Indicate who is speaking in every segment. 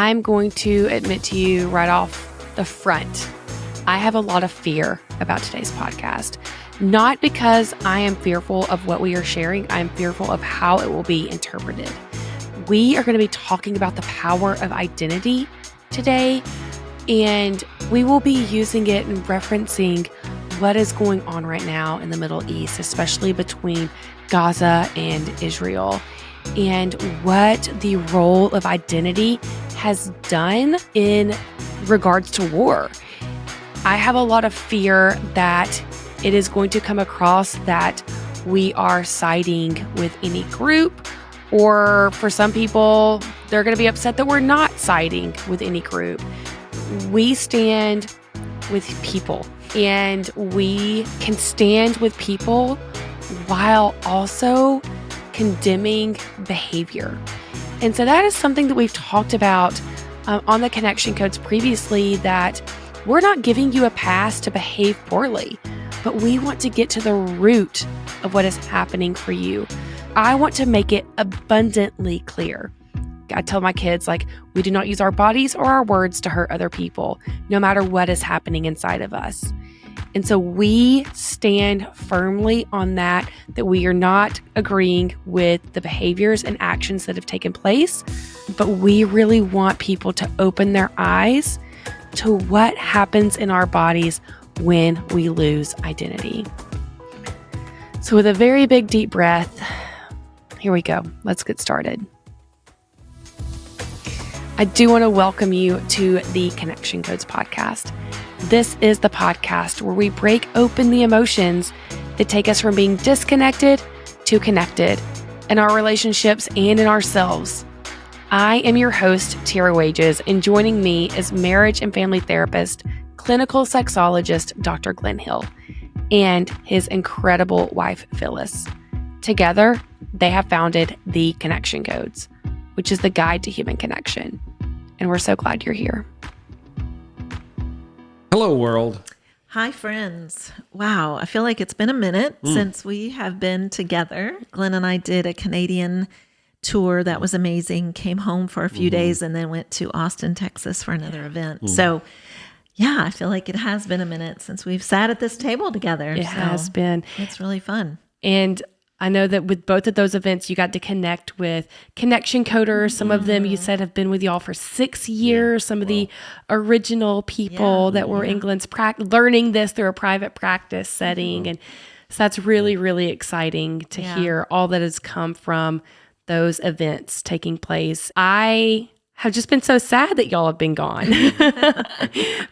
Speaker 1: I'm going to admit to you right off the front, I have a lot of fear about today's podcast. Not because I am fearful of what we are sharing, I'm fearful of how it will be interpreted. We are going to be talking about the power of identity today, and we will be using it and referencing what is going on right now in the Middle East, especially between Gaza and Israel, and what the role of identity has done in regards to war. I have a lot of fear that it is going to come across that we are siding with any group, or for some people, they're going to be upset that we're not siding with any group. We stand with people, and we can stand with people while also condemning behavior. And so that is something that we've talked about on the connection codes previously, that we're not giving you a pass to behave poorly, but we want to get to the root of what is happening for you. I want to make it abundantly clear. I tell my kids, we do not use our bodies or our words to hurt other people, no matter what is happening inside of us. And so we stand firmly on that we are not agreeing with the behaviors and actions that have taken place, but we really want people to open their eyes to what happens in our bodies when we lose identity. So with a very big deep breath, here we go. Let's get started. I do want to welcome you to the Connection Codes podcast. This is the podcast where we break open the emotions that take us from being disconnected to connected in our relationships and in ourselves. I am your host, Tara Wages, and joining me is marriage and family therapist, clinical sexologist, Dr. Glenn Hill, and his incredible wife, Phyllis. Together, they have founded the Connection Codes, which is the guide to human connection. And we're so glad you're here.
Speaker 2: Hello, world.
Speaker 3: Hi, friends. Wow, I feel like it's been a minute since we have been together. Glenn and I did a Canadian tour that was amazing, came home for a few days, and then went to Austin, Texas for another event. So, yeah, I feel like it has been a minute since we've sat at this table together.
Speaker 1: It has been.
Speaker 3: It's really fun.
Speaker 1: And I know that with both of those events, you got to connect with connection coders. Some of them you said have been with y'all for 6 years. Some of the original people that were England's learning this through a private practice setting. And so that's really, really exciting to hear all that has come from those events taking place. I have just been so sad that y'all have been gone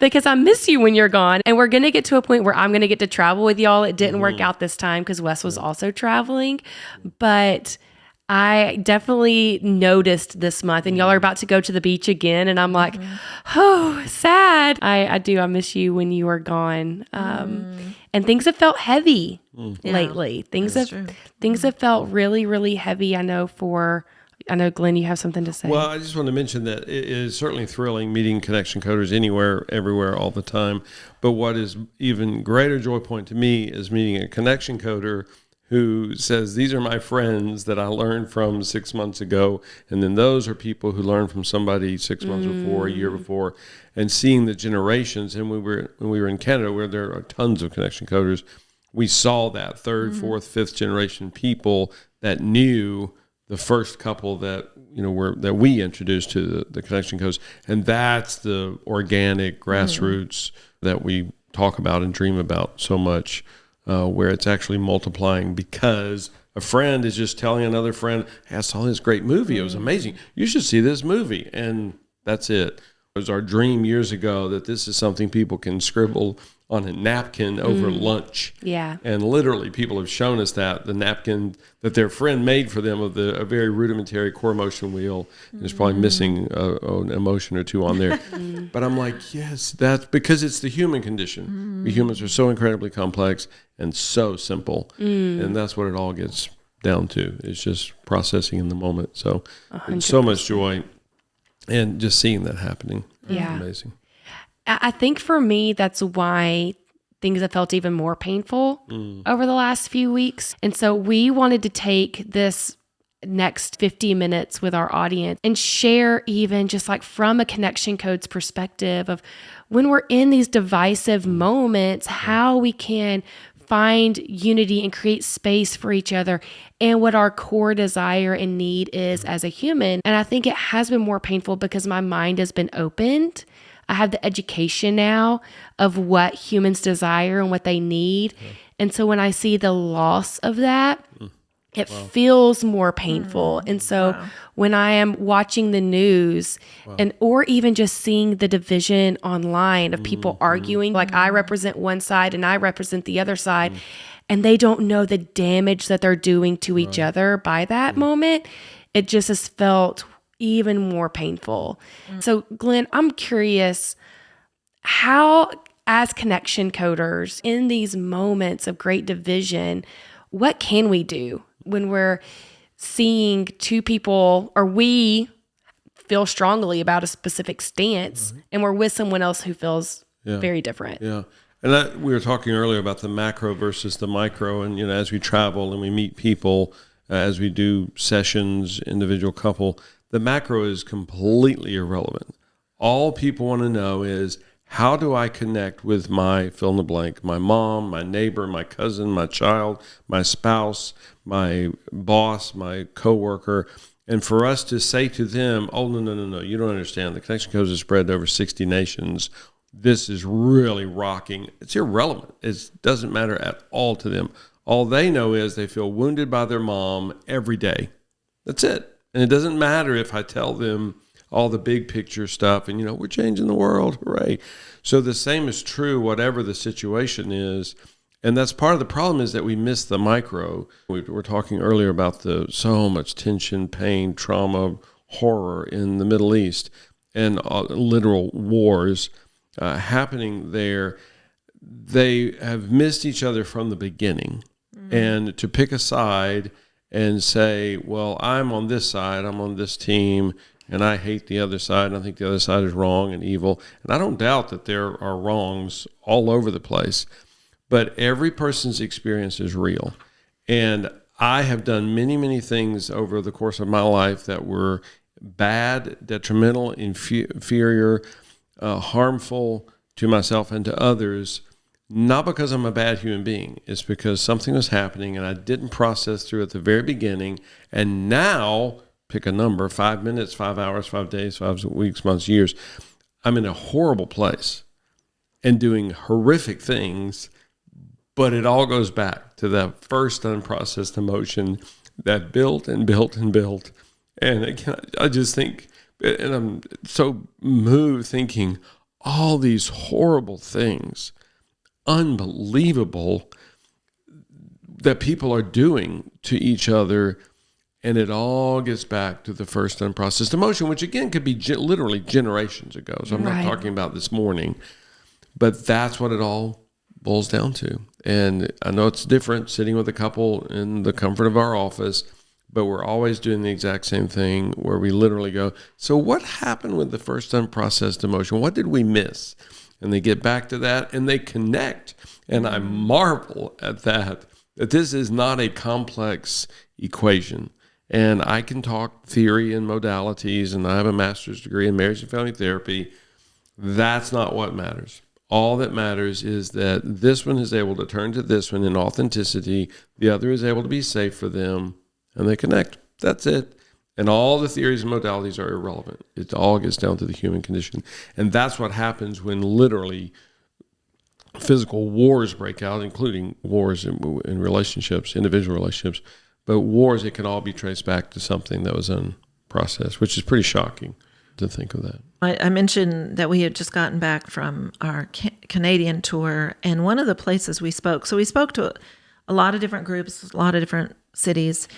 Speaker 1: because I miss you when you're gone. And we're going to get to a point where I'm going to get to travel with y'all. It didn't work out this time because Wes was also traveling, but I definitely noticed this month, and y'all are about to go to the beach again. And I'm like, oh, sad. I do. I miss you when you are gone. And things have felt heavy lately. Things have felt really, really heavy. I know, Glenn, you have something to say.
Speaker 2: Well, I just want to mention that it is certainly thrilling meeting connection coders anywhere, everywhere, all the time. But what is even greater joy point to me is meeting a connection coder who says, these are my friends that I learned from 6 months ago. And then those are people who learned from somebody 6 months before, a year before, and seeing the generations. And when we were in Canada, where there are tons of connection coders, we saw that third, fourth, fifth generation people that knew the first couple that that we introduced to the connection codes, and that's the organic grassroots that we talk about and dream about so much, where it's actually multiplying because a friend is just telling another friend, hey, I saw this great movie, it was amazing, you should see this movie, and that's it. It was our dream years ago that this is something people can scribble on a napkin over lunch.
Speaker 1: Yeah.
Speaker 2: And literally people have shown us that the napkin that their friend made for them of a very rudimentary core motion wheel is probably missing an emotion or two on there. But I'm like, yes, that's because it's the human condition. We humans are so incredibly complex and so simple. And that's what it all gets down to. It's just processing in the moment. So it's so much joy and just seeing that happening.
Speaker 1: Yeah.
Speaker 2: It's amazing.
Speaker 1: I think for me, that's why things have felt even more painful over the last few weeks. And so we wanted to take this next 50 minutes with our audience and share even just like from a connection codes perspective of when we're in these divisive moments, how we can find unity and create space for each other and what our core desire and need is as a human. And I think it has been more painful because my mind has been opened. I have the education now of what humans desire and what they need. Yeah. And so when I see the loss of that, it feels more painful. And so when I am watching the news and or even just seeing the division online of people arguing, like I represent one side and I represent the other side, and they don't know the damage that they're doing to each other by that moment, it just has felt even more painful. So Glenn, I'm curious how, as connection coders, in these moments of great division, what can we do when we're seeing two people, or we feel strongly about a specific stance, and we're with someone else who feels very different?
Speaker 2: Yeah. And we were talking earlier about the macro versus the micro. And, as we travel and we meet people, as we do sessions, individual couple, the macro is completely irrelevant. All people want to know is, how do I connect with my fill in the blank, my mom, my neighbor, my cousin, my child, my spouse, my boss, my coworker? And for us to say to them, oh, no, you don't understand. The connection codes are spread over 60 nations. This is really rocking. It's irrelevant. It doesn't matter at all to them. All they know is they feel wounded by their mom every day. That's it. And it doesn't matter if I tell them all the big picture stuff and, we're changing the world. Hooray. So the same is true, whatever the situation is. And that's part of the problem, is that we miss the micro. We were talking earlier about so much tension, pain, trauma, horror in the Middle East, and literal wars happening there. They have missed each other from the beginning. And to pick a side and say, well, I'm on this side, I'm on this team, and I hate the other side, and I think the other side is wrong and evil. And I don't doubt that there are wrongs all over the place, but every person's experience is real. And I have done many, many things over the course of my life that were bad, detrimental, inferior, harmful to myself and to others, not because I'm a bad human being. It's because something was happening and I didn't process through at the very beginning. And now, pick a number, 5 minutes, 5 hours, 5 days, 5 weeks, months, years, I'm in a horrible place and doing horrific things, but it all goes back to that first unprocessed emotion that built and built and built. And again, I just think, and I'm so moved thinking, all these horrible things, unbelievable, that people are doing to each other. And it all gets back to the first unprocessed emotion, which again could be literally generations ago. So I'm not talking about this morning, but that's what it all boils down to. And I know it's different sitting with a couple in the comfort of our office, but we're always doing the exact same thing where we literally go, so what happened with the first unprocessed emotion? What did we miss? And they get back to that and they connect. And I marvel at that this is not a complex equation. And I can talk theory and modalities, and I have a master's degree in marriage and family therapy. That's not what matters. All that matters is that this one is able to turn to this one in authenticity. The other is able to be safe for them, and they connect. That's it. And all the theories and modalities are irrelevant. It all gets down to the human condition. And that's what happens when literally physical wars break out, including wars in relationships, individual relationships. But wars, it can all be traced back to something that was unprocessed, which is pretty shocking to think of that.
Speaker 3: I mentioned that we had just gotten back from our Canadian tour, and one of the places we spoke, so we spoke to a lot of different groups, a lot of different cities,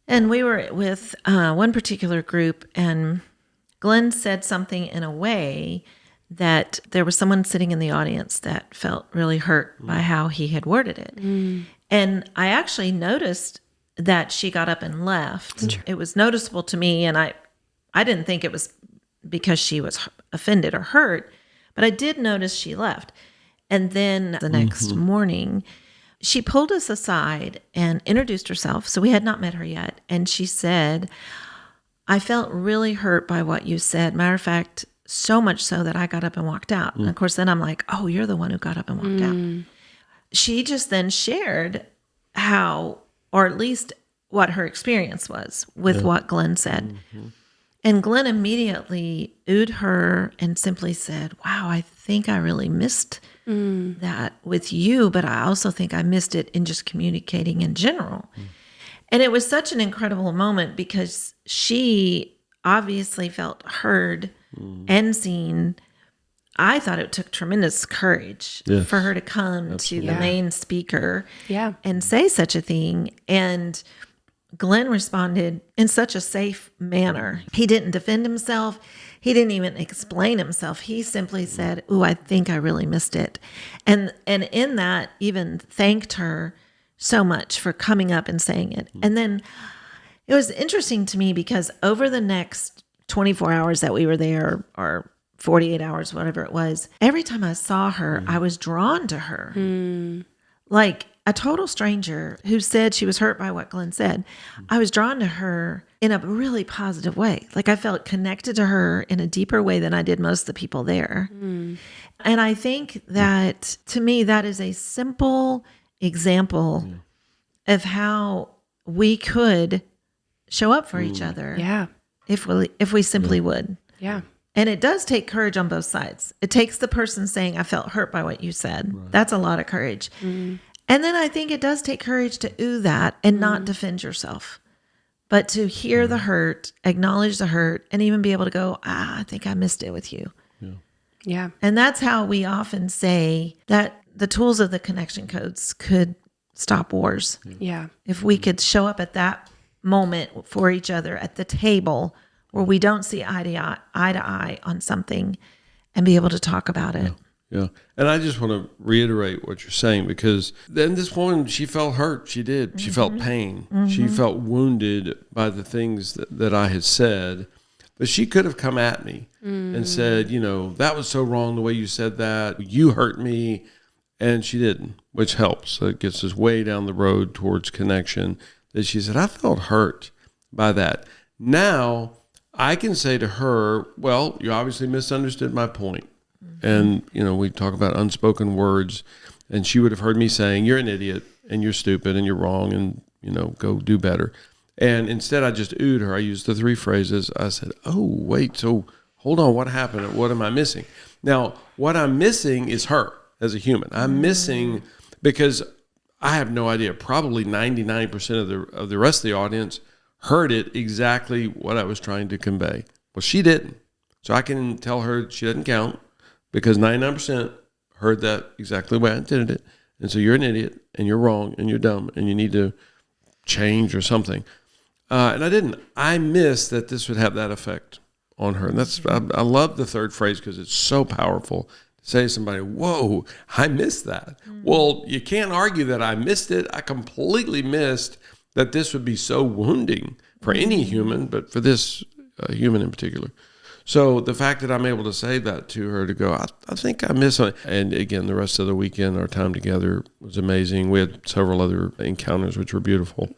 Speaker 3: and we were with one particular group, and Glenn said something in a way that there was someone sitting in the audience that felt really hurt by how he had worded it. And I actually noticed that she got up and left. It was noticeable to me, and I didn't think it was because she was offended or hurt, but I did notice she left. And then the next morning, she pulled us aside and introduced herself. So we had not met her yet. And she said, I felt really hurt by what you said. Matter of fact, so much so that I got up and walked out. And of course, then I'm like, oh, you're the one who got up and walked out. She just then shared how, or at least what her experience was with what Glenn said. And Glenn immediately oohed her and simply said, wow, I think I really missed that with you, but I also think I missed it in just communicating in general. And it was such an incredible moment because she obviously felt heard and seen. I thought it took tremendous courage for her to come to the main speaker and say such a thing. And Glenn responded in such a safe manner. He didn't defend himself. He didn't even explain himself. He simply said, "Ooh, I think I really missed it." And in that, even thanked her so much for coming up and saying it. And then it was interesting to me because over the next 24 hours that we were there, or 48 hours, whatever it was, every time I saw her, I was drawn to her. Like a total stranger who said she was hurt by what Glenn said. I was drawn to her in a really positive way. Like I felt connected to her in a deeper way than I did most of the people there. And I think that, to me, that is a simple example of how we could show up for each other if we simply would. And it does take courage on both sides. It takes the person saying, I felt hurt by what you said. That's a lot of courage. And then I think it does take courage to ooh that and not defend yourself, but to hear the hurt, acknowledge the hurt, and even be able to go, I think I missed it with you. And that's how we often say that the tools of the connection codes could stop wars. If we could show up at that moment for each other at the table where we don't see eye to eye on something and be able to talk about it.
Speaker 2: Yeah. And I just want to reiterate what you're saying, because then this woman, she felt hurt. She did. She felt pain. She felt wounded by the things that I had said. But she could have come at me and said, that was so wrong the way you said that. You hurt me. And she didn't, which helps. So it gets us way down the road towards connection. That she said, I felt hurt by that. Now I can say to her, well, you obviously misunderstood my point. And, we talk about unspoken words, and she would have heard me saying, you're an idiot and you're stupid and you're wrong and, go do better. And instead I just oohed her. I used the 3 phrases. I said, oh, wait, so hold on, what happened? What am I missing? Now, what I'm missing is her as a human. I'm missing because I have no idea. Probably 99% of the rest of the audience heard it exactly what I was trying to convey. Well, she didn't. So I can tell her she doesn't count, because 99% heard that exactly the way I intended it. And so you're an idiot and you're wrong and you're dumb and you need to change or something. And I didn't. I missed that this would have that effect on her. And I love the 3rd phrase because it's so powerful to say to somebody, whoa, I missed that. Well, you can't argue that I missed it. I completely missed that this would be so wounding for any human, but for this human in particular. So the fact that I'm able to say that to her, to go, I think I miss it. And again, the rest of the weekend, our time together was amazing. We had several other encounters, which were beautiful.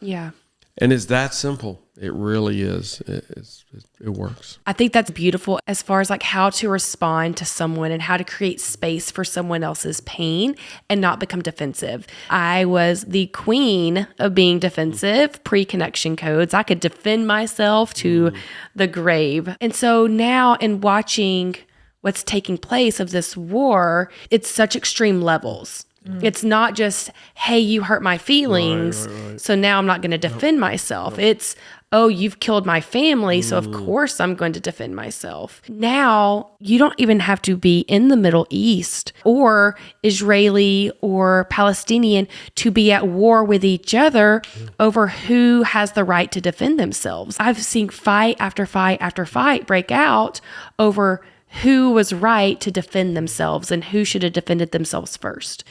Speaker 2: And it's that simple. It really is. It works.
Speaker 1: I think that's beautiful as far as like how to respond to someone and how to create space for someone else's pain and not become defensive. I was the queen of being defensive pre-connection codes. I could defend myself to the grave. And so now in watching what's taking place of this war, it's such extreme levels. It's not just, hey, you hurt my feelings, right. So now I'm not going to defend myself. It's, oh, you've killed my family, so of course I'm going to defend myself. Now, you don't even have to be in the Middle East or Israeli or Palestinian to be at war with each other over who has the right to defend themselves. I've seen fight after fight after fight break out over who was right to defend themselves and who should have defended themselves first.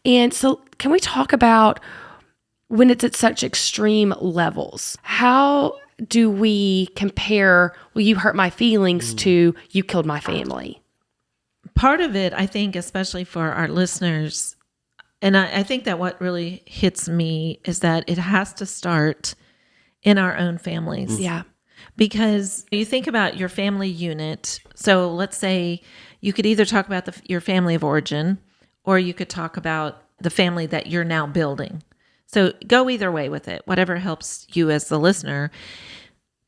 Speaker 1: And so can we talk about when it's at such extreme levels, how do we compare, well, you hurt my feelings to you killed my family?
Speaker 3: Part of it, I think, especially for our listeners, And I think that what really hits me is that it has to start in our own families.
Speaker 1: Yeah.
Speaker 3: Because you think about your family unit. So let's say you could either talk about your family of origin, or you could talk about the family that you're now building. So go either way with it, whatever helps you as the listener.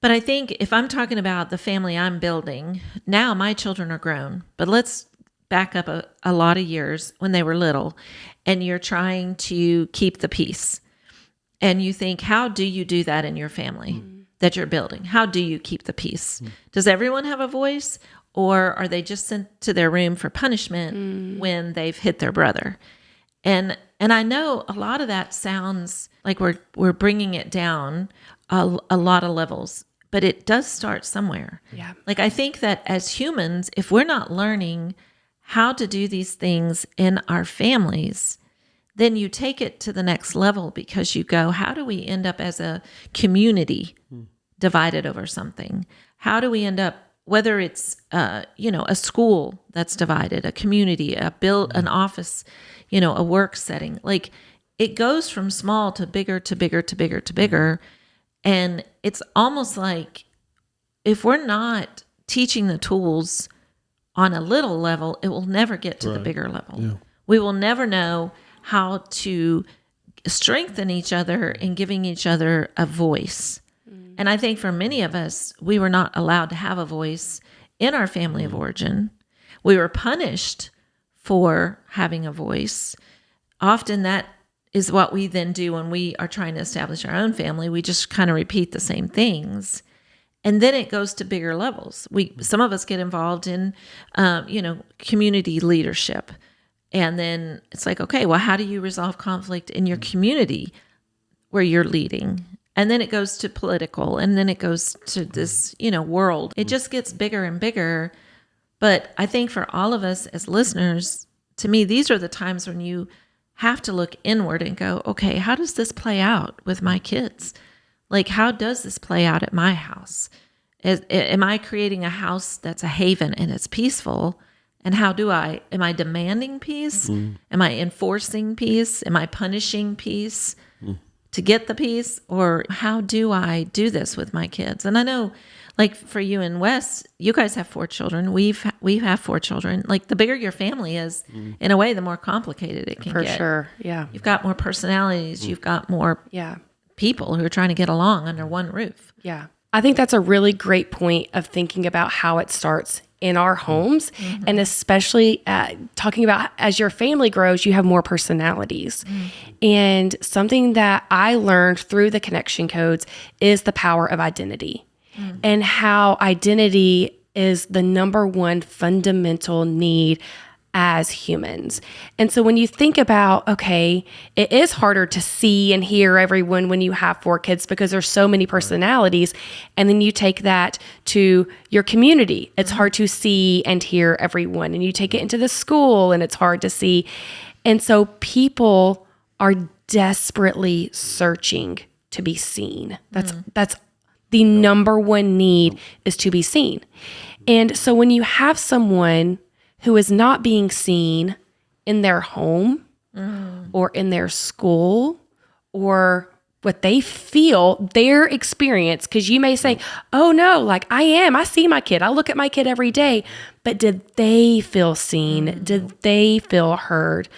Speaker 3: But I think if I'm talking about the family I'm building, now my children are grown, but let's back up a lot of years when they were little, and you're trying to keep the peace. And you think, how do you do that in your family that you're building? How do you keep the peace? Does everyone have a voice, or are they just sent to their room for punishment when they've hit their brother? And I know a lot of that sounds like we're bringing it down a lot of levels, but it does start somewhere.
Speaker 1: Yeah.
Speaker 3: Like, I think that as humans, if we're not learning how to do these things in our families, then you take it to the next level, because you go, how do we end up as a community divided over something? How do we end up, whether it's a school that's divided, a community, an office, a work setting? Like, it goes from small to bigger to bigger to bigger to bigger. And it's almost like if we're not teaching the tools on a little level, it will never get to the bigger level. Yeah. We will never know how to strengthen each other in giving each other a voice. And I think for many of us, we were not allowed to have a voice in our family of origin. We were punished for having a voice. Often that is what we then do when we are trying to establish our own family. We just kind of repeat the same things. And then it goes to bigger levels. Some of us get involved in, community leadership. And then it's like, okay, well, how do you resolve conflict in your community where you're leading? And then it goes to political, and then it goes to this, world. It just gets bigger and bigger. But I think for all of us as listeners, to me, these are the times when you have to look inward and go, okay, how does this play out with my kids? Like, how does this play out at my house? Am I creating a house that's a haven and it's peaceful? And am I demanding peace? Am I enforcing peace? Am I punishing peace to get the peace? Or how do I do this with my kids? And I know, like, for you and Wes, you guys have 4 children. We have 4 children. Like, the bigger your family is, in a way, the more complicated it can get.
Speaker 1: For sure, yeah.
Speaker 3: You've got more personalities. You've got more people who are trying to get along under one roof.
Speaker 1: Yeah. I think that's a really great point of thinking about how it starts in our homes, and especially talking about as your family grows, you have more personalities. And something that I learned through the connection codes is the power of identity, and how identity is the number one fundamental need as humans. And so when you think about, okay, it is harder to see and hear everyone when you have 4 kids because there's so many personalities. And then you take that to your community. It's hard to see and hear everyone. And you take it into the school and it's hard to see. And so people are desperately searching to be seen. That's the number one need, is to be seen. And so when you have someone who is not being seen in their home or in their school, or what they feel, their experience, because you may say, oh no, like I see my kid. I look at my kid every day. But did they feel seen? Did they feel heard?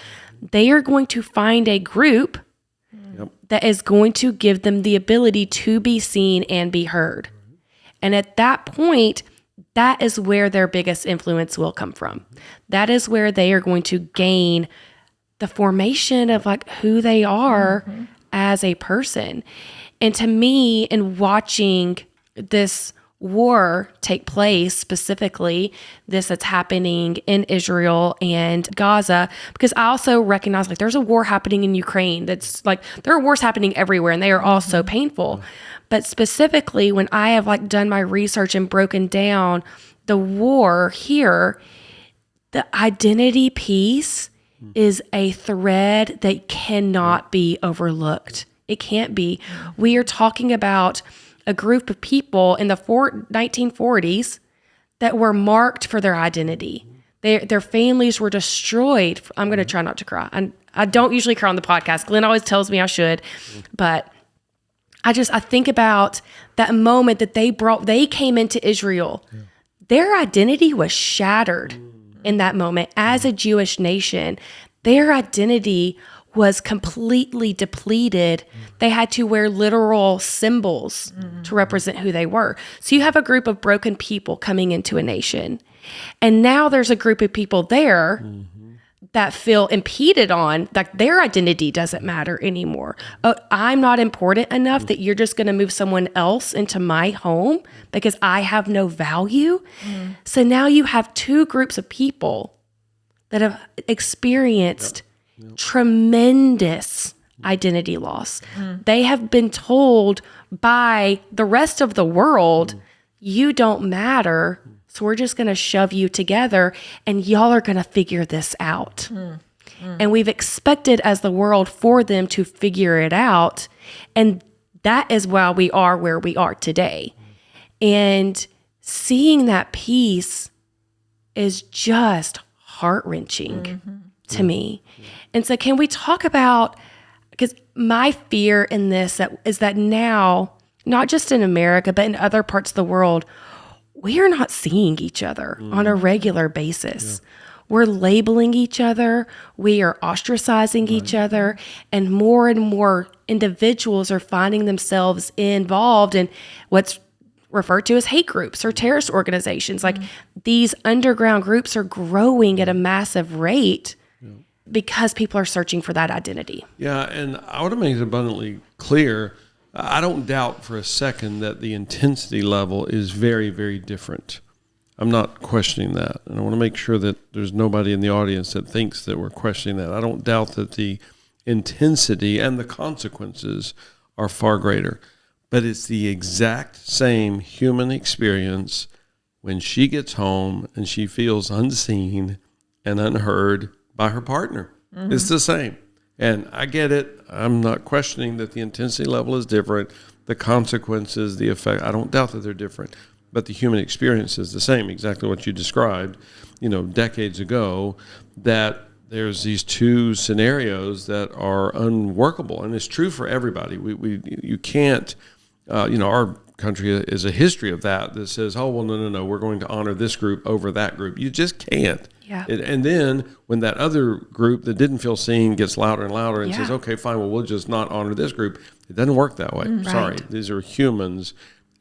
Speaker 1: They are going to find a group that is going to give them the ability to be seen and be heard. And at that point, that is where their biggest influence will come from. That is where they are going to gain the formation of like who they are as a person. And to me, in watching this war take place, specifically this that's happening in Israel and Gaza, because I also recognize like there's a war happening in Ukraine. That's like, there are wars happening everywhere, and they are all so painful. But specifically, when I have like done my research and broken down the war here, the identity piece is a thread that cannot be overlooked. It can't be. We are talking about a group of people in the 1940s that were marked for their identity. Their families were destroyed. I'm going to try not to cry. I don't usually cry on the podcast. Glenn always tells me I should, but I think about that moment that they came into Israel. Yeah. Their identity was shattered in that moment as a Jewish nation. Their identity was completely depleted. They had to wear literal symbols to represent who they were. So you have a group of broken people coming into a nation. And now there's a group of people there that feel impeded on, that their identity doesn't matter anymore. Oh, I'm not important enough that you're just going to move someone else into my home because I have no value. So now you have two groups of people that have experienced tremendous identity loss. They have been told by the rest of the world, you don't matter. So we're just going to shove you together and y'all are going to figure this out. And we've expected as the world for them to figure it out. And that is why we are where we are today. And seeing that piece is just heart-wrenching to me. And so can we talk about, because my fear in this is that now, not just in America, but in other parts of the world, we are not seeing each other on a regular basis. We're labeling each other. We are ostracizing each other. And more individuals are finding themselves involved in what's referred to as hate groups or terrorist organizations. Like these underground groups are growing at a massive rate because people are searching for that identity.
Speaker 2: Yeah, and I want to make it abundantly clear, I don't doubt for a second that the intensity level is very, very different. I'm not questioning that. And I want to make sure that there's nobody in the audience that thinks that we're questioning that. I don't doubt that the intensity and the consequences are far greater. But it's the exact same human experience when she gets home and she feels unseen and unheard by her partner. It's the same. And I get it. I'm not questioning that the intensity level is different. The consequences, the effect, I don't doubt that they're different. But the human experience is the same, exactly what you described, decades ago, that there's these two scenarios that are unworkable. And it's true for everybody. You can't, our country is a history of that says, oh, well, no, we're going to honor this group over that group. You just can't.
Speaker 1: Yeah.
Speaker 2: And then when that other group that didn't feel seen gets louder and louder and says, okay, fine, well, we'll just not honor this group. It doesn't work that way.
Speaker 1: Right.
Speaker 2: Sorry. These are humans,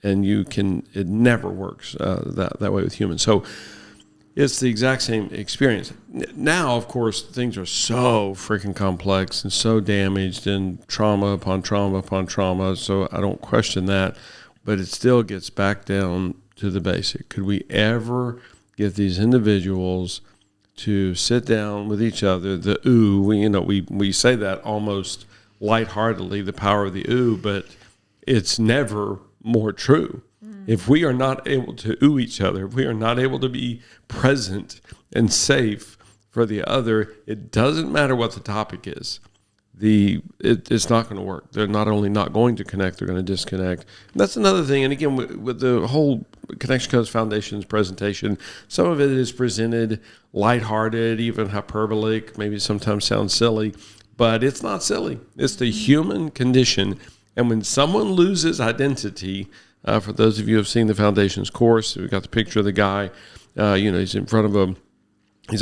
Speaker 2: and it never works that way with humans. So it's the exact same experience. Now, of course, things are so freaking complex and so damaged and trauma upon trauma upon trauma. So I don't question that, but it still gets back down to the basic. Could we ever get these individuals to sit down with each other? The ooh, we say that almost lightheartedly, the power of the ooh, but it's never more true. If we are not able to ooh each other, if we are not able to be present and safe for the other, it doesn't matter what the topic is. It's not going to work. They're not only not going to connect, they're going to disconnect. And that's another thing. And again, with the whole Connection Codes Foundation's presentation, some of it is presented lighthearted, even hyperbolic, maybe sometimes sounds silly, but it's not silly. It's the human condition. And when someone loses identity, for those of you who have seen the Foundation's course, we've got the picture of the guy, he's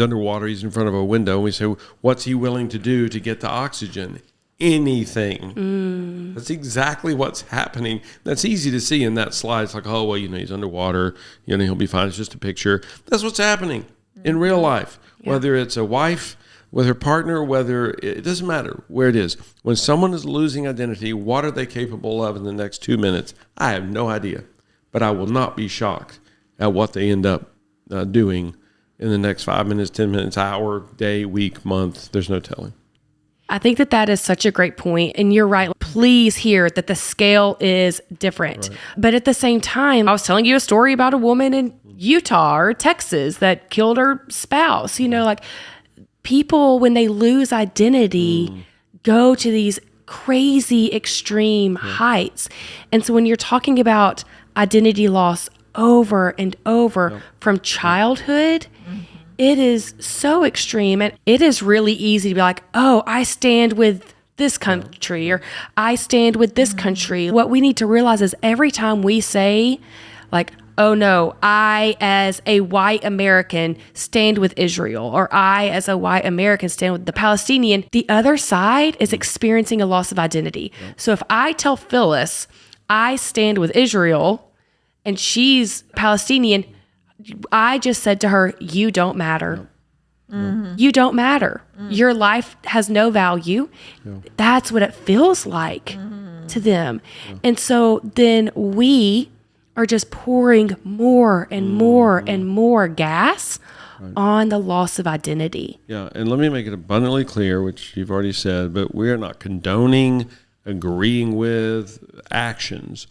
Speaker 2: underwater, he's in front of a window, and we say, what's he willing to do to get the oxygen? Anything. That's exactly what's happening. That's easy to see in that slide. It's like, oh, well, he's underwater, he'll be fine. It's just a picture. That's what's happening in real life, whether it's a wife with her partner, whether it doesn't matter where it is. When someone is losing identity, what are they capable of in the next 2 minutes? I have no idea, but I will not be shocked at what they end up doing in the next 5 minutes, 10 minutes, hour, day, week, month. There's no telling.
Speaker 1: I think that is such a great point. And you're right. Please hear that the scale is different. Right. But at the same time, I was telling you a story about a woman in Utah or Texas that killed her spouse. People, when they lose identity, go to these crazy extreme heights. And so when you're talking about identity loss over and over from childhood, it is so extreme, and it is really easy to be like, oh, I stand with this country, or I stand with this country. What we need to realize is every time we say, like, oh no, I as a white American stand with Israel, or I as a white American stand with the Palestinian, the other side is experiencing a loss of identity. So if I tell Phyllis I stand with Israel and she's Palestinian, I just said to her, you don't matter. You don't matter. Your life has no value. That's what it feels like to them. And so then we are just pouring more and more and more gas on the loss of identity.
Speaker 2: Yeah, and let me make it abundantly clear, which you've already said, but we are not condoning, agreeing with actions.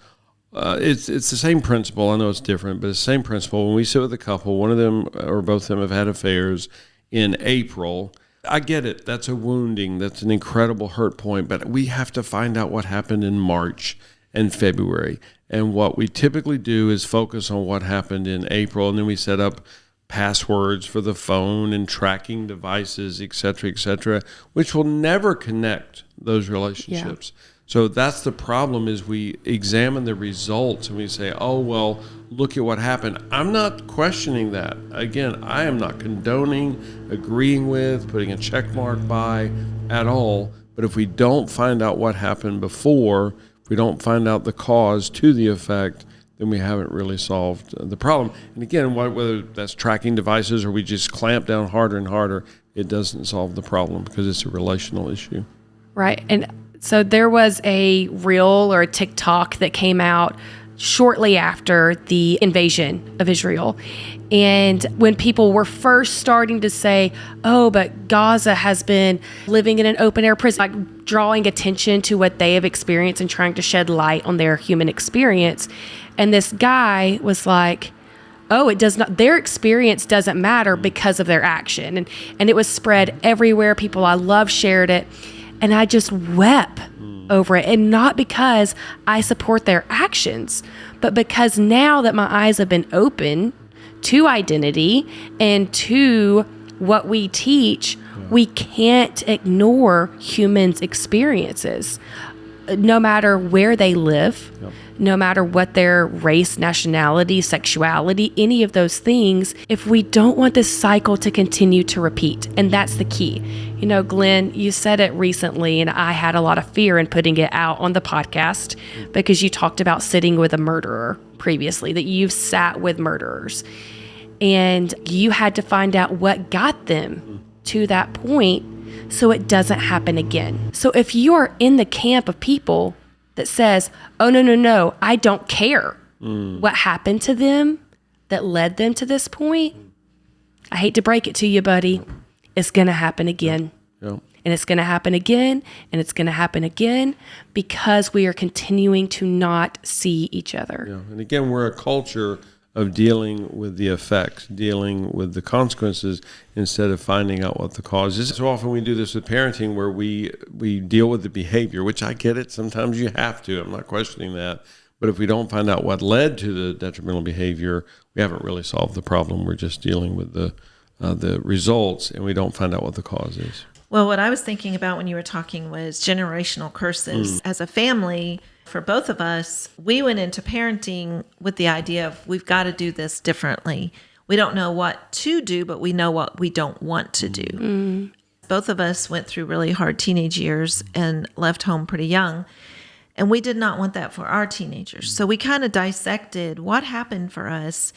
Speaker 2: It's the same principle. I know it's different, but it's the same principle. When we sit with a couple, one of them or both of them have had affairs in April. I get it. That's a wounding. That's an incredible hurt point. But we have to find out what happened in March and February. And what we typically do is focus on what happened in April. And then we set up passwords for the phone and tracking devices, et cetera, which will never connect those relationships. Yeah. So that's the problem, is we examine the results and we say, oh, well, look at what happened. I'm not questioning that. Again, I am not condoning, agreeing with, putting a check mark by at all. But if we don't find out what happened before, if we don't find out the cause to the effect, then we haven't really solved the problem. And again, whether that's tracking devices or we just clamp down harder and harder, it doesn't solve the problem because it's a relational issue.
Speaker 1: Right. And so there was a reel or a TikTok that came out shortly after the invasion of Israel. And when people were first starting to say, oh, but Gaza has been living in an open air prison, like drawing attention to what they have experienced and trying to shed light on their human experience. And this guy was like, oh, it does not, their experience doesn't matter because of their action. And it was spread everywhere. People I love shared it. And I just wept over it. And not because I support their actions, but because now that my eyes have been open to identity and to what we teach, we can't ignore humans' experiences, no matter where they live, no matter what their race, nationality, sexuality, any of those things, if we don't want this cycle to continue to repeat. And that's the key. You know, Glenn, you said it recently, and I had a lot of fear in putting it out on the podcast because you talked about sitting with a murderer previously, that you've sat with murderers. And you had to find out what got them to that point so it doesn't happen again. So if you are in the camp of people that says, oh, no, I don't care what happened to them that led them to this point, I hate to break it to you, buddy, it's going to happen again. And it's going to happen again, and it's going to happen again, because we are continuing to not see each other.
Speaker 2: And again, we're a culture of dealing with the effects, dealing with the consequences, instead of finding out what the cause is. So often we do this with parenting, where we deal with the behavior, which I get it. Sometimes you have to. I'm not questioning that. But if we don't find out what led to the detrimental behavior, we haven't really solved the problem. We're just dealing with the results, and we don't find out what the cause is.
Speaker 3: Well, what I was thinking about when you were talking was generational curses. As a family, for both of us, we went into parenting with the idea of we've got to do this differently. We don't know what to do, but we know what we don't want to do. Both of us went through really hard teenage years and left home pretty young. And we did not want that for our teenagers. So we kind of dissected what happened for us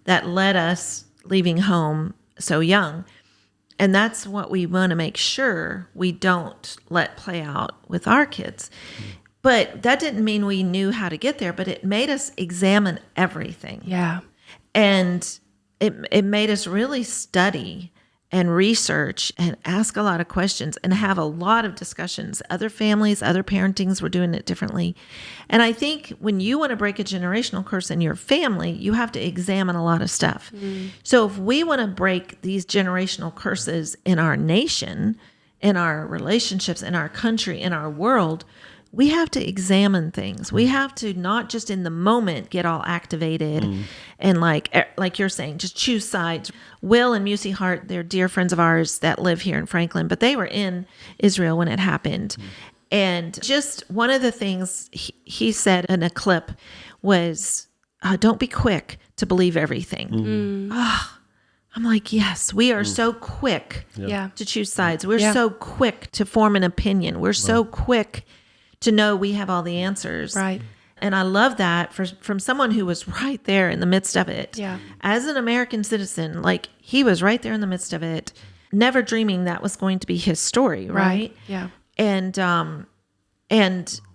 Speaker 3: that led us leaving home so young. And that's what we want to make sure we don't let play out with our kids. But that didn't mean we knew how to get there, but it made us examine everything.
Speaker 1: Yeah.
Speaker 3: And it made us really study and research and ask a lot of questions and have a lot of discussions. Other families, other parentings were doing it differently. And I think when you want to break a generational curse in your family, you have to examine a lot of stuff. So if we want to break these generational curses in our nation, in our relationships, in our country, in our world, we have to examine things. We have to not just in the moment get all activated and like you're saying, just choose sides. Will and Musi Hart, they're dear friends of ours that live here in Franklin, but they were in Israel when it happened. And just one of the things he said in a clip was, don't be quick to believe everything. I'm like, yes, we are so quick to choose sides. We're so quick to form an opinion. We're so quick to know we have all the answers.
Speaker 1: Right.
Speaker 3: And I love that from someone who was right there in the midst of it.
Speaker 1: Yeah. As
Speaker 3: an American citizen, like he was right there in the midst of it, never dreaming that was going to be his story, right?
Speaker 1: Yeah.
Speaker 3: And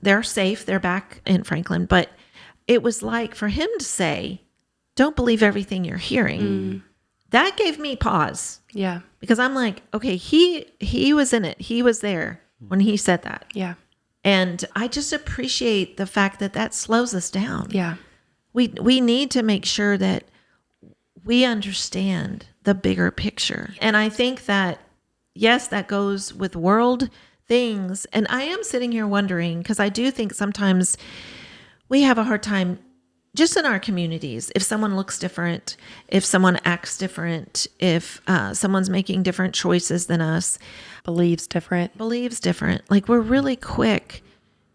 Speaker 3: they're safe. They're back in Franklin. But it was like for him to say, don't believe everything you're hearing. That gave me pause.
Speaker 1: Yeah.
Speaker 3: Because I'm like, okay, he was in it. He was there when he said that.
Speaker 1: Yeah.
Speaker 3: And I just appreciate the fact that slows us down.
Speaker 1: Yeah.
Speaker 3: We need to make sure that we understand the bigger picture. And I think that, yes, that goes with world things. And I am sitting here wondering, because I do think sometimes we have a hard time just in our communities, if someone looks different, if someone acts different, if someone's making different choices than us,
Speaker 1: believes different.
Speaker 3: Like we're really quick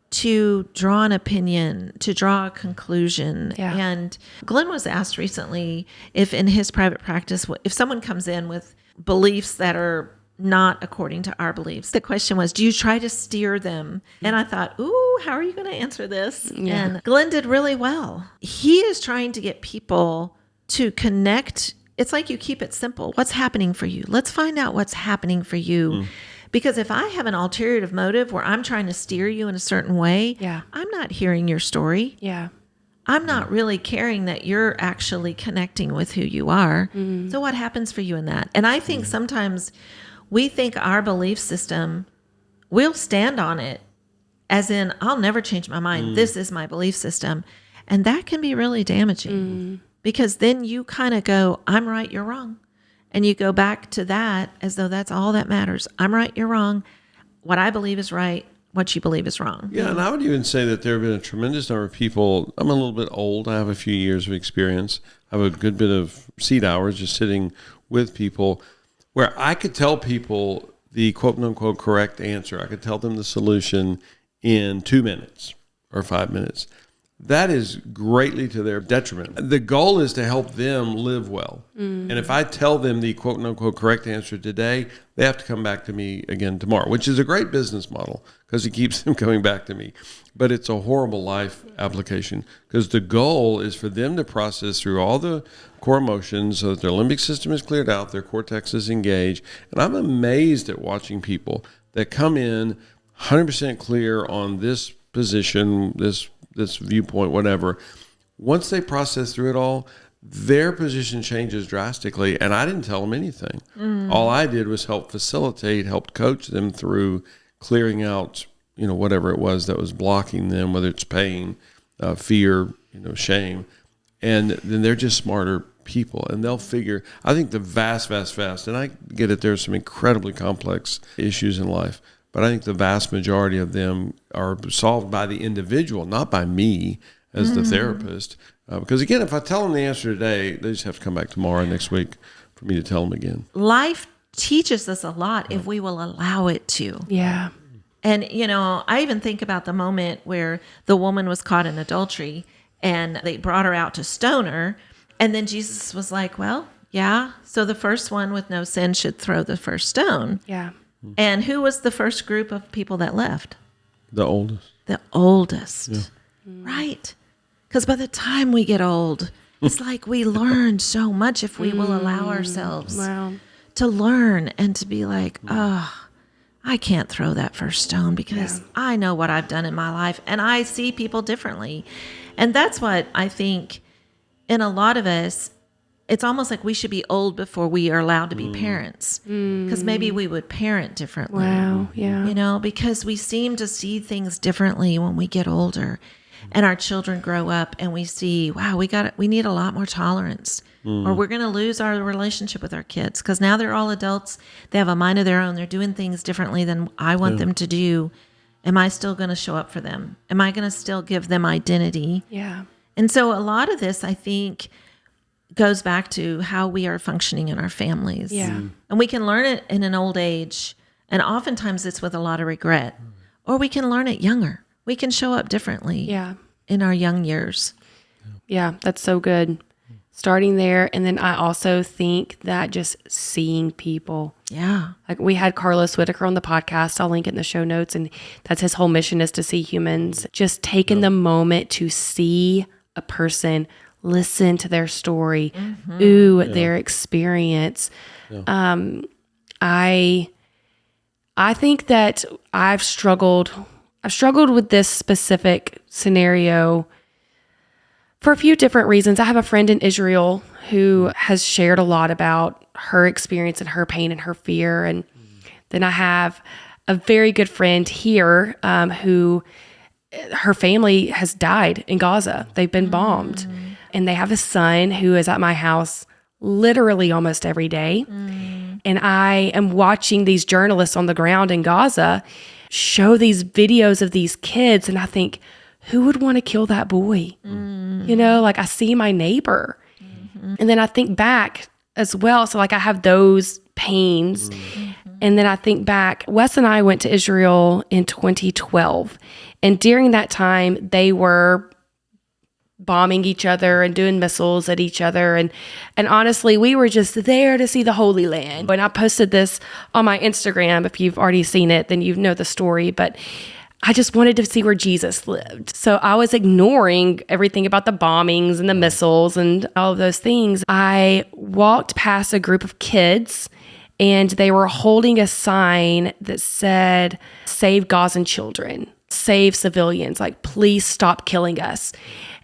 Speaker 3: to draw an opinion, to draw a conclusion.
Speaker 1: Yeah.
Speaker 3: And Glenn was asked recently if in his private practice, if someone comes in with beliefs that are not according to our beliefs, the question was, do you try to steer them? And I thought, ooh, how are you going to answer this?
Speaker 1: Yeah.
Speaker 3: And Glenn did really well. He is trying to get people to connect. It's like you keep it simple. What's happening for you? Let's find out what's happening for you. Because if I have an ulterior motive where I'm trying to steer you in a certain way, I'm not hearing your story.
Speaker 1: Yeah.
Speaker 3: I'm not really caring that you're actually connecting with who you are. So what happens for you in that? And I think sometimes we think our belief system, we'll stand on it as in, I'll never change my mind. This is my belief system. And that can be really damaging because then you kind of go, I'm right, you're wrong. And you go back to that as though that's all that matters. I'm right, you're wrong. What I believe is right. What you believe is wrong.
Speaker 2: Yeah, and I would even say that there have been a tremendous number of people. I'm a little bit old. I have a few years of experience. I have a good bit of seat hours just sitting with people where I could tell people the quote-unquote correct answer. I could tell them the solution in 2 minutes or 5 minutes. That is greatly to their detriment. The goal is to help them live well. And if I tell them the quote-unquote correct answer today, they have to come back to me again tomorrow, which is a great business model because it keeps them coming back to me. But it's a horrible life application because the goal is for them to process through all the core emotions so that their limbic system is cleared out, their cortex is engaged. And I'm amazed at watching people that come in 100% clear on this position, this viewpoint, whatever. Once they process through it all, their position changes drastically. And I didn't tell them anything. All I did was help facilitate, help coach them through clearing out, whatever it was that was blocking them, whether it's pain, fear, shame. And then they're just smarter people and they'll figure, I think the vast, and I get it, there's some incredibly complex issues in life. But I think the vast majority of them are solved by the individual, not by me as the therapist. Because again, if I tell them the answer today, they just have to come back tomorrow and next week for me to tell them again.
Speaker 3: Life teaches us a lot if we will allow it to.
Speaker 1: Yeah.
Speaker 3: And, I even think about the moment where the woman was caught in adultery and they brought her out to stone her. And then Jesus was like, well, yeah, so the first one with no sin should throw the first stone.
Speaker 1: Yeah.
Speaker 3: And who was the first group of people that left?
Speaker 2: The oldest.
Speaker 3: The oldest. Right. Because by the time we get old, it's like we learn so much if we will allow ourselves to learn and to be like, I can't throw that first stone because I know what I've done in my life and I see people differently. And that's what I think in a lot of us, it's almost like we should be old before we are allowed to be parents because maybe we would parent differently.
Speaker 1: Wow. Yeah.
Speaker 3: Because we seem to see things differently when we get older and our children grow up and we see, wow, we need a lot more tolerance or we're going to lose our relationship with our kids because now they're all adults. They have a mind of their own. They're doing things differently than I want them to do. Am I still going to show up for them? Am I going to still give them identity?
Speaker 1: Yeah.
Speaker 3: And so a lot of this, I think, goes back to how we are functioning in our families.
Speaker 1: Yeah.
Speaker 3: And we can learn it in an old age. And oftentimes it's with a lot of regret. Or we can learn it younger. We can show up differently
Speaker 1: Yeah.
Speaker 3: in our young years.
Speaker 1: Yeah. That's so good. Starting there. And then I also think that just seeing people.
Speaker 3: Yeah.
Speaker 1: Like we had Carlos Whitaker on the podcast. I'll link it in the show notes. And that's his whole mission is to see humans. Just taking the moment to see a person, listen to their story, their experience. I think that I've struggled with this specific scenario for a few different reasons. I have a friend in Israel who has shared a lot about her experience and her pain and her fear. And then I have a very good friend here who her family has died in Gaza. They've been bombed. And they have a son who is at my house literally almost every day. And I am watching these journalists on the ground in Gaza show these videos of these kids. And I think, who would want to kill that boy? You know, like I see my neighbor. And then I think back as well. So like I have those pains. And then I think back, Wes and I went to Israel in 2012. And during that time, they were bombing each other and doing missiles at each other. And honestly, we were just there to see the Holy Land. And I posted this on my Instagram. If you've already seen it, then you know the story. But I just wanted to see where Jesus lived. So I was ignoring everything about the bombings and the missiles and all of those things. I walked past a group of kids and they were holding a sign that said, "Save Gazan children, save civilians, like please stop killing us."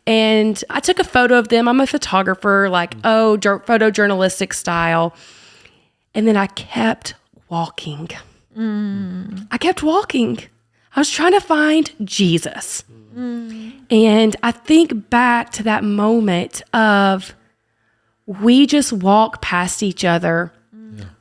Speaker 1: And I took a photo of them. I'm a photographer, like, photojournalistic style. And then I kept walking. I kept walking. I was trying to find Jesus. And I think back to that moment of we just walk past each other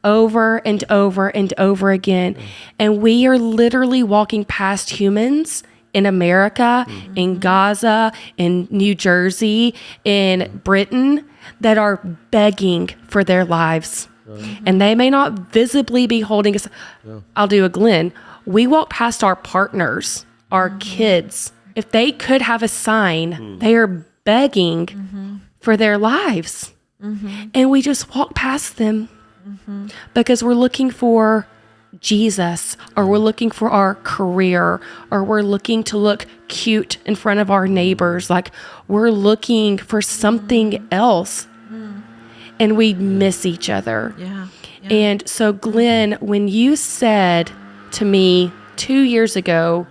Speaker 1: over and over and over again. And we are literally walking past humans in America, in Gaza, in New Jersey, in Britain, that are begging for their lives. And they may not visibly be holding us. I'll do a Glenn. We walk past our partners, our kids. If they could have a sign, they are begging for their lives. And we just walk past them because we're looking for Jesus, or we're looking for our career, or we're looking to look cute in front of our neighbors. Like we're looking for something else, and we miss each other. And so, Glenn, when you said to me 2 years ago,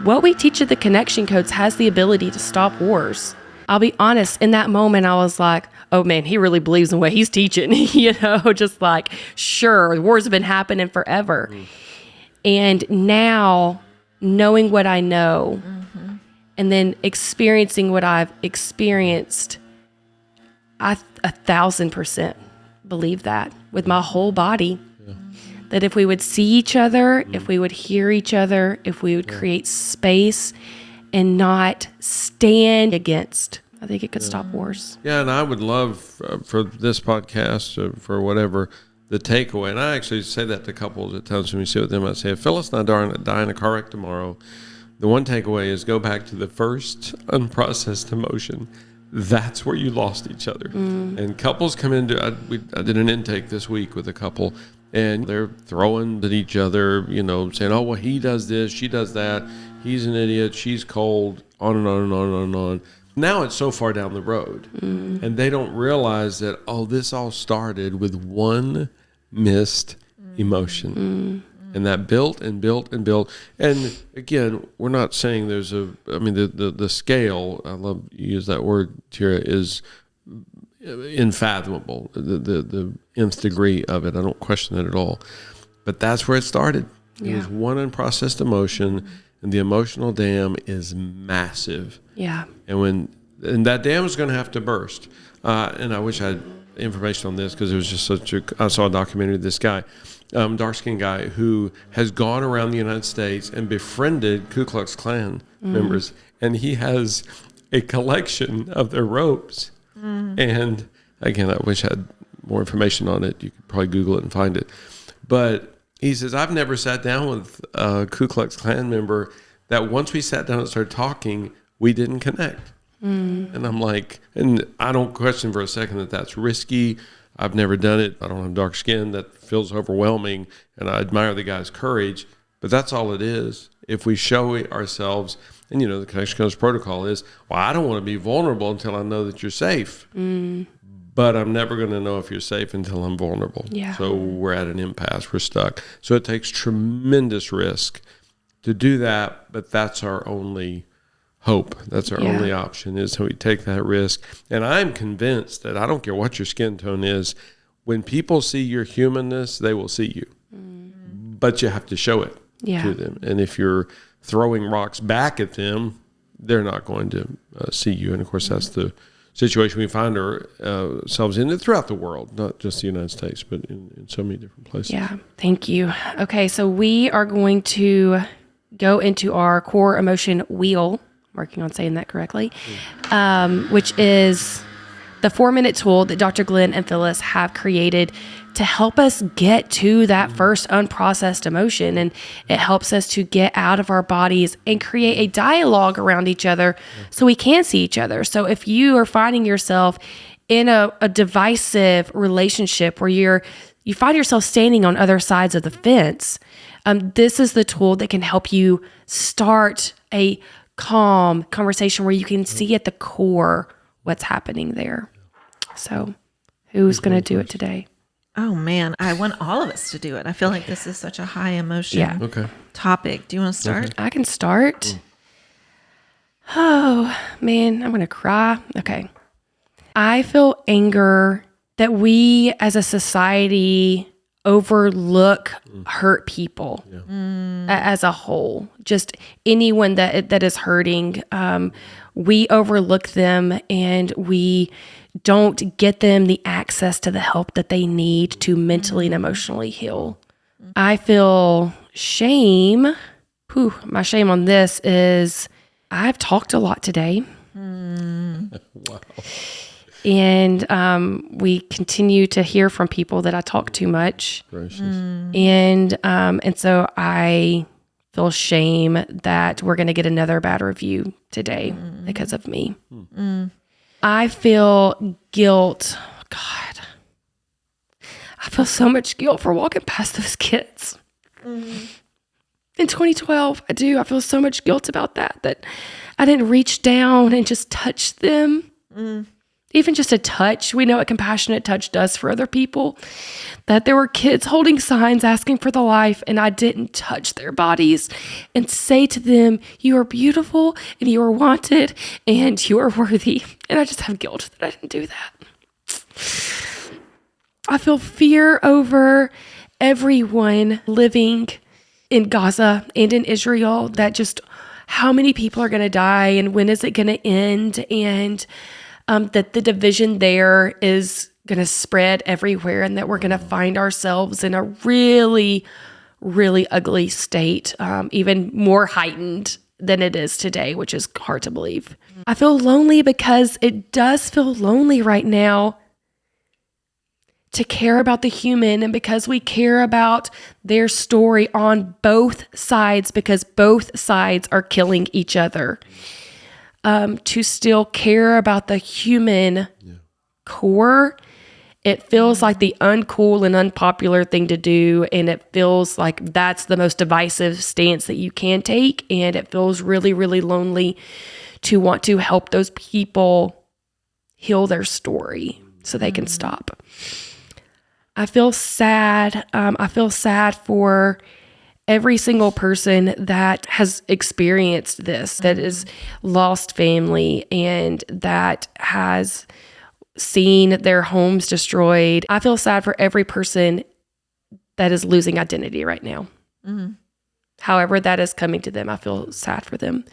Speaker 1: what we teach at the Connection Codes has the ability to stop wars. I'll be honest, in that moment, I was like, oh man, he really believes in what he's teaching, just like, sure, wars have been happening forever. And now, knowing what I know, and then experiencing what I've experienced, I 1,000% believe that with my whole body. That if we would see each other, if we would hear each other, if we would create space and not stand against, I think it could stop wars.
Speaker 2: Yeah, and I would love for this podcast, for whatever, the takeaway. And I actually say that to couples at times when we sit with them. I say, if Phyllis and I die in a car wreck tomorrow, the one takeaway is go back to the first unprocessed emotion. That's where you lost each other. And couples come into, I did an intake this week with a couple, and they're throwing at each other, saying, oh, well, he does this, she does that, he's an idiot, she's cold, on and on and on and on and on. Now it's so far down the road, and they don't realize that, this all started with one missed emotion. And that built and built and built. And again, we're not saying there's the scale, I love you use that word, Tira, is unfathomable, the nth degree of it. I don't question it at all. But that's where it started. It was one unprocessed emotion, and the emotional dam is massive.
Speaker 1: Yeah.
Speaker 2: And that dam is going to have to burst. and I wish I had information on this because it was just I saw a documentary of this guy, dark-skinned guy who has gone around the United States and befriended Ku Klux Klan members, and he has a collection of their ropes. And again, I wish I had more information on it. You could probably Google it and find it. But he says, I've never sat down with a Ku Klux Klan member that once we sat down and started talking, we didn't connect. And I'm like, and I don't question for a second that that's risky. I've never done it. I don't have dark skin. That feels overwhelming. And I admire the guy's courage. But that's all it is. If we show ourselves, and the Connection Codes protocol is, well, I don't want to be vulnerable until I know that you're safe. But I'm never going to know if you're safe until I'm vulnerable.
Speaker 1: Yeah.
Speaker 2: So we're at an impasse. We're stuck. So it takes tremendous risk to do that. But that's our only hope. That's our only option, is we take that risk. And I'm convinced that I don't care what your skin tone is, when people see your humanness, they will see you. But you have to show it to them. And if you're throwing rocks back at them, they're not going to see you. And of course, that's the situation we find ourselves in throughout the world, not just the United States, but in so many different places.
Speaker 1: Yeah, thank you. Okay, so we are going to go into our core emotion wheel, working on saying that correctly, which is the 4-minute tool that Dr. Glenn and Phyllis have created to help us get to that first unprocessed emotion. And it helps us to get out of our bodies and create a dialogue around each other so we can see each other. So if you are finding yourself in a divisive relationship where you find yourself standing on other sides of the fence, this is the tool that can help you start a calm conversation where you can see at the core what's happening there. So who's going to do it today?
Speaker 3: Oh man, I want all of us to do it. I feel like this is such a high emotion topic. Do you want to start?
Speaker 1: Okay. I can start. Oh man, I'm going to cry. Okay. I feel anger that we as a society overlook hurt people as a whole. Just anyone that is hurting, we overlook them and we don't get them the access to the help that they need to mentally and emotionally heal. I feel shame. My shame on this is I've talked a lot today.
Speaker 2: Wow.
Speaker 1: And we continue to hear from people that I talk too much.
Speaker 2: Gracious.
Speaker 1: And so I feel shame that we're going to get another bad review today because of me. I feel guilt. God, I feel so much guilt for walking past those kids. In 2012, I do. I feel so much guilt about that I didn't reach down and just touch them. Even just a touch. We know what compassionate touch does for other people. That there were kids holding signs asking for the life, and I didn't touch their bodies and say to them, you are beautiful and you are wanted and you are worthy. And I just have guilt that I didn't do that. I feel fear over everyone living in Gaza and in Israel, that just how many people are going to die and when is it going to end, and that the division there is going to spread everywhere, and that we're going to find ourselves in a really, really ugly state, even more heightened than it is today, which is hard to believe. I feel lonely because it does feel lonely right now to care about the human, and because we care about their story on both sides, because both sides are killing each other. To still care about the human core, it feels like the uncool and unpopular thing to do, and it feels like that's the most divisive stance that you can take, and it feels really, really lonely to want to help those people heal their story so they can stop. I feel sad. I feel sad for every single person that has experienced this, that has lost family and that has seen their homes destroyed. I feel sad for every person that is losing identity right now. However that is coming to them, I feel sad for them.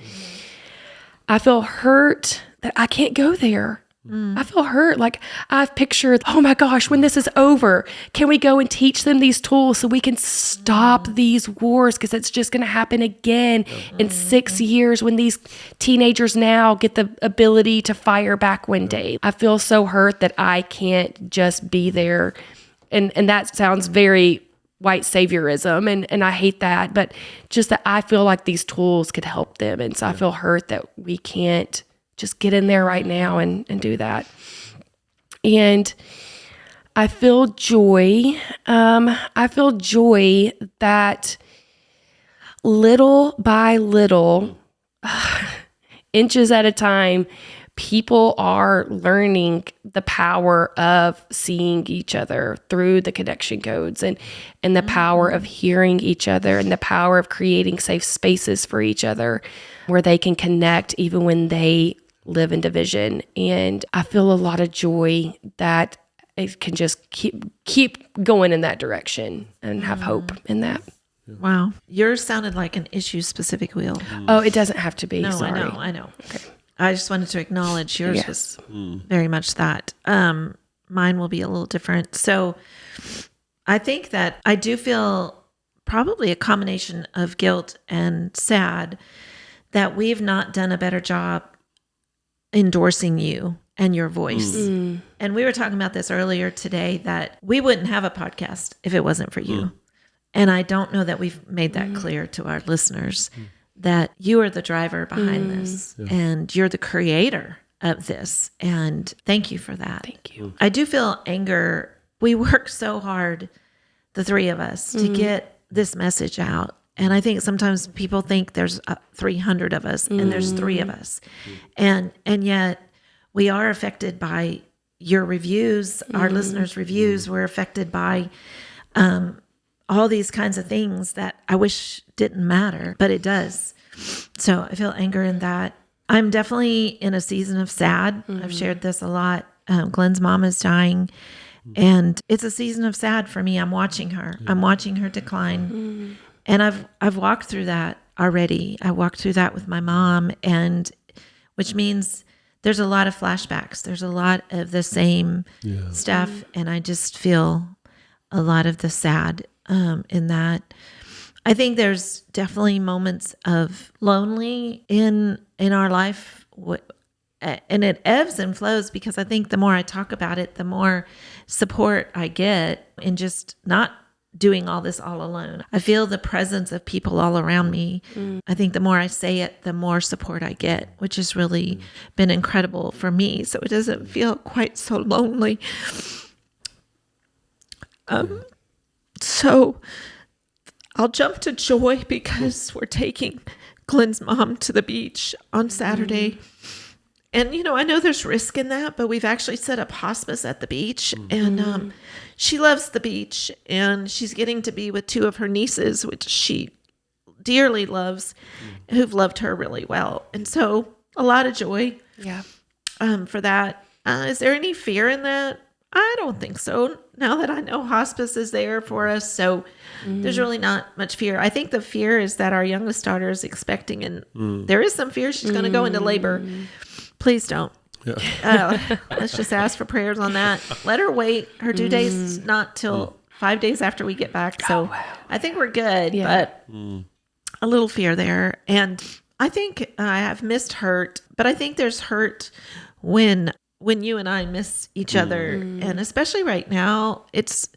Speaker 1: I feel hurt that I can't go there. I feel hurt. Like I've pictured, oh my gosh, when this is over, can we go and teach them these tools so we can stop these wars? Because it's just going to happen again in 6 years when these teenagers now get the ability to fire back one day. I feel so hurt that I can't just be there. And that sounds very white saviorism, and I hate that. But just that I feel like these tools could help them. And so I feel hurt that we can't just get in there right now and do that. And I feel joy. I feel joy that little by little, inches at a time, people are learning the power of seeing each other through the connection codes and the power of hearing each other and the power of creating safe spaces for each other where they can connect even when they live in division. And I feel a lot of joy that it can just keep going in that direction and have hope in that.
Speaker 3: Wow. Yours sounded like an issue specific wheel.
Speaker 1: Oh, it doesn't have to be.
Speaker 3: No,
Speaker 1: Sorry.
Speaker 3: I know.
Speaker 1: Okay.
Speaker 3: I just wanted to acknowledge yours
Speaker 1: Yes.
Speaker 3: was very much that. Mine will be a little different. So I think that I do feel probably a combination of guilt and sad that we've not done a better job endorsing you and your voice. And we were talking about this earlier today, that we wouldn't have a podcast if it wasn't for you. And I don't know that we've made that clear to our listeners, that you are the driver behind this and you're the creator of this. And thank you for that.
Speaker 1: Thank you.
Speaker 3: I do feel anger. We work so hard, the three of us, to get this message out. And I think sometimes people think there's 300 of us and there's 3 of us. And yet we are affected by your reviews, our listeners' reviews. We're affected by all these kinds of things that I wish didn't matter, but it does. So I feel anger in that. I'm definitely in a season of sad. I've shared this a lot. Glenn's mom is dying, and it's a season of sad for me. I'm watching her. I'm watching her decline. And I've walked through that already. I walked through that with my mom, and which means there's a lot of flashbacks. There's a lot of the same stuff, and I just feel a lot of the sad in that. I think there's definitely moments of lonely in our life, and it ebbs and flows, because I think the more I talk about it, the more support I get in just not doing all this all alone. I feel the presence of people all around me. I think the more I say it, the more support I get, which has really been incredible for me. So it doesn't feel quite so lonely. So I'll jump to joy because we're taking Glenn's mom to the beach on Saturday. And, I know there's risk in that, but we've actually set up hospice at the beach. And she loves the beach, and she's getting to be with 2 of her nieces, which she dearly loves, who've loved her really well. And so a lot of joy for that. Is there any fear in that? I don't think so. Now that I know hospice is there for us, so there's really not much fear. I think the fear is that our youngest daughter is expecting, and there is some fear she's going to go into labor. Please don't. Let's just ask for prayers on that. Let her wait. Her due date's not till 5 days after we get back, so I think we're good. But a little fear there, and I think I have missed hurt, but I think there's hurt when you and I miss each other. And especially right now, it's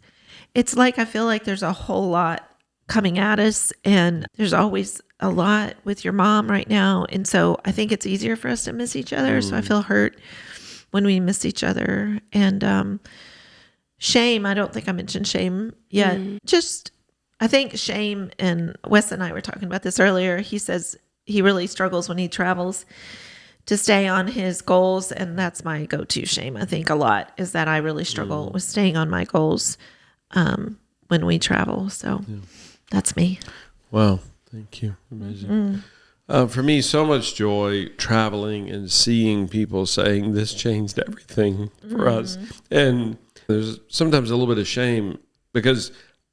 Speaker 3: like I feel like there's a whole lot coming at us, and there's always a lot with your mom right now. And so I think it's easier for us to miss each other. So I feel hurt when we miss each other. And shame, I don't think I mentioned shame yet. Just, I think shame, and Wes and I were talking about this earlier. He says he really struggles when he travels to stay on his goals. And that's my go-to shame, I think, a lot, is that I really struggle with staying on my goals when we travel. So that's me.
Speaker 2: Wow. Thank you. Amazing. For me, so much joy traveling and seeing people saying this changed everything for us. And there's sometimes a little bit of shame because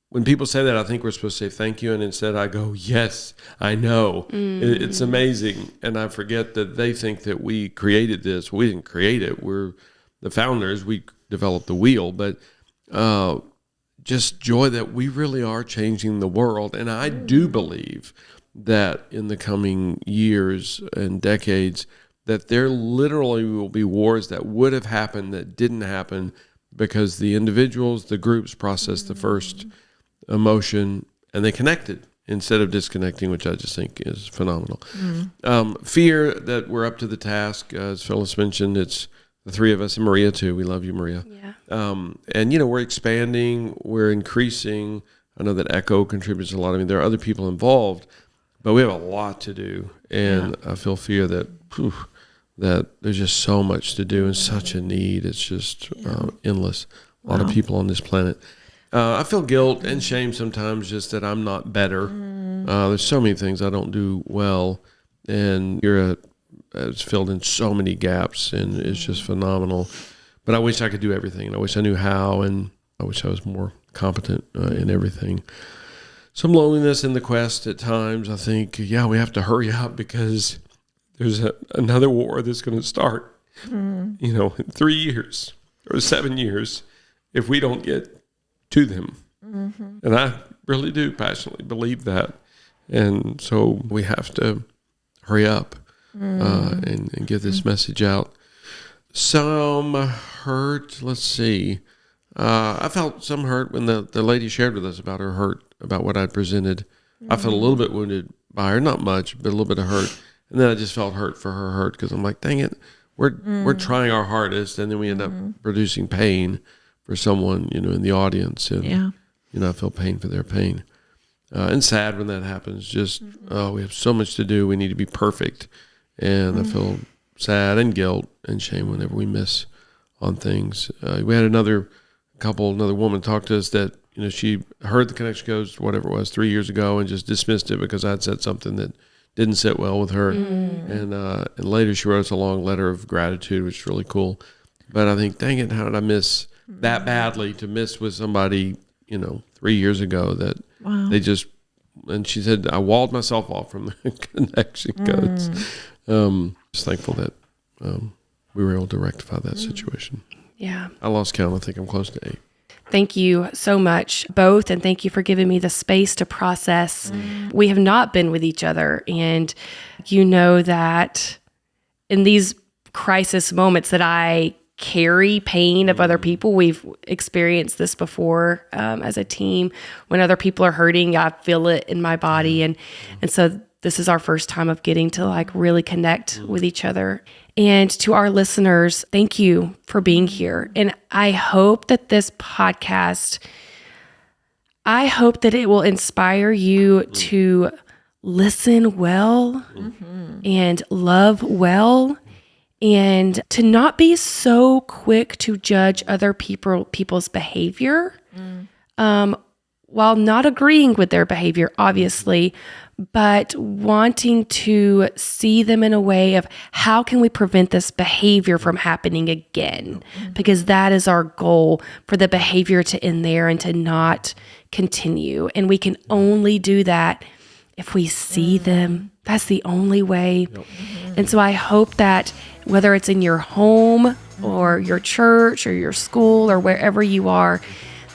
Speaker 2: when people say that, I think we're supposed to say thank you. And instead I go, yes, I know. It's amazing. And I forget that they think that we created this. We didn't create it. We're the founders. We developed the wheel. But just joy that we really are changing the world. And I do believe that in the coming years and decades, that there literally will be wars that would have happened that didn't happen because the individuals, the groups processed the first emotion and they connected instead of disconnecting, which I just think is phenomenal. Fear that we're up to the task, as Phyllis mentioned, it's the three of us and Maria too. We love you, Maria.
Speaker 1: Yeah.
Speaker 2: And, we're expanding, we're increasing. I know that Echo contributes a lot. I mean, there are other people involved, but we have a lot to do. And I feel fear that, that there's just so much to do and such a need. It's just endless. A lot of people on this planet. I feel guilt and shame sometimes just that I'm not better. There's so many things I don't do well. And it's filled in so many gaps, and it's just phenomenal. But I wish I could do everything. And I wish I knew how, and I wish I was more competent in everything. Some loneliness in the quest at times. I think, we have to hurry up because there's another war that's going to start, in 3 years or 7 years if we don't get to them. And I really do passionately believe that. And so we have to hurry up and get this message out. Some hurt, let's see. I felt some hurt when the lady shared with us about her hurt, about what I'd presented. I felt a little bit wounded by her, not much, but a little bit of hurt. And then I just felt hurt for her hurt because I'm like, dang it, we're trying our hardest, and then we end up producing pain for someone, in the audience. And, I feel pain for their pain. And sad when that happens. Just, we have so much to do. We need to be perfect. And I feel sad and guilt and shame whenever we miss on things. We had another woman talk to us that, she heard the Connection Codes, whatever it was, 3 years ago, and just dismissed it because I'd said something that didn't sit well with her. And later she wrote us a long letter of gratitude, which is really cool. But I think, dang it, how did I miss that badly to miss with somebody, 3 years ago that they just, and she said, I walled myself off from the Connection Codes. Just thankful that we were able to rectify that situation.
Speaker 1: Yeah.
Speaker 2: I lost count. I think I'm close to 8.
Speaker 1: Thank you so much, both, and thank you for giving me the space to process. We have not been with each other, and that in these crisis moments that I carry pain of other people. We've experienced this before as a team. When other people are hurting, I feel it in my body, and so this is our first time of getting to really connect with each other. And to our listeners, thank you for being here. And I hope that this podcast, it will inspire you to listen well and love well, and to not be so quick to judge other people's behavior, while not agreeing with their behavior, obviously, but wanting to see them in a way of how can we prevent this behavior from happening again? Because that is our goal, for the behavior to end there and to not continue. And we can only do that if we see them. That's the only way. And so I hope that whether it's in your home or your church or your school or wherever you are,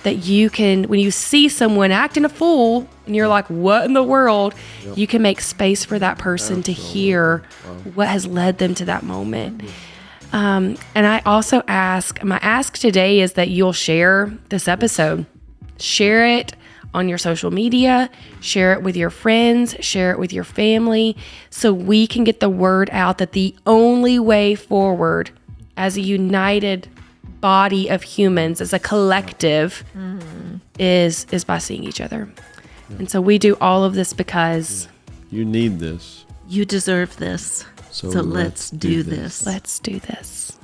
Speaker 1: that you can, when you see someone acting a fool and you're like, what in the world? You can make space for that person to hear what has led them to that moment. And I also my ask today is that you'll share this episode. Share it on your social media, share it with your friends, share it with your family, so we can get the word out that the only way forward as a united body of humans, as a collective, is by seeing each other. And so we do all of this because
Speaker 2: you need this.
Speaker 3: You deserve this. So let's do this.
Speaker 1: Let's do this.